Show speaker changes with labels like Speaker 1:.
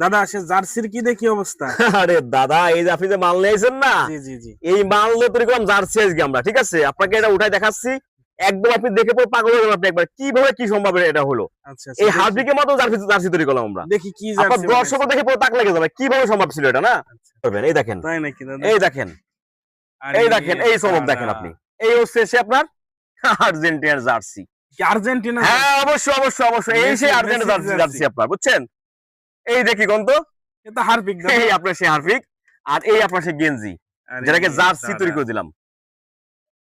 Speaker 1: দাদা সে জার্সির কি দেখি অবস্থা?
Speaker 2: আরে দাদা, এই যে আপনি যে মাল নিয়েছেন না,
Speaker 1: জি জি জি,
Speaker 2: এই মাল নিয়ে তৈরি করলাম জার্সি আজকে আমরা, ঠিক আছে? আপনাকে এটা উঠাই দেখাচ্ছি, একদম আপনি দেখে পরে পাগল হয়ে যাবেন আপনি একবার, কিভাবে কি সম্ভব এটা হলো।
Speaker 1: আচ্ছা আচ্ছা,
Speaker 2: এই
Speaker 1: দেখি
Speaker 2: হার্পিকের মতো জার্সি জার্সি তৈরি করলাম আমরা।
Speaker 1: দেখি কি
Speaker 2: আপনার
Speaker 1: জার্সি
Speaker 2: দর্শকও
Speaker 1: বানাইছে।
Speaker 2: দেখে পরে তাক লেগে যাবে, কিভাবে সম্ভব ছিল এটা না?
Speaker 1: আচ্ছা,
Speaker 2: করবেন, এই দেখেন,
Speaker 1: তাই নাকি দাদা?
Speaker 2: এই দেখেন,
Speaker 1: আরে
Speaker 2: এই দেখেন, এই চমক
Speaker 1: দাদা,
Speaker 2: দেখেন আপনি। এই হচ্ছে সে আপনার আর্জেন্টিনার জার্সি।
Speaker 1: কি আর্জেন্টিনা?
Speaker 2: হ্যাঁ অবশ্যই অবশ্যই অবশ্যই, এই সেই আর্জেন্টিনার জার্সি জার্সি আপনার, বুঝছেন? এই দেখি কোন তো,
Speaker 1: এটা হারপিক দাদা।
Speaker 2: এই আপনার সেই হার্পিক, আর এই আপনার সেই গেঞ্জি,
Speaker 1: আরে
Speaker 2: যেটাকে জার্সি
Speaker 1: দাদা,
Speaker 2: তৈরি করে দিলাম।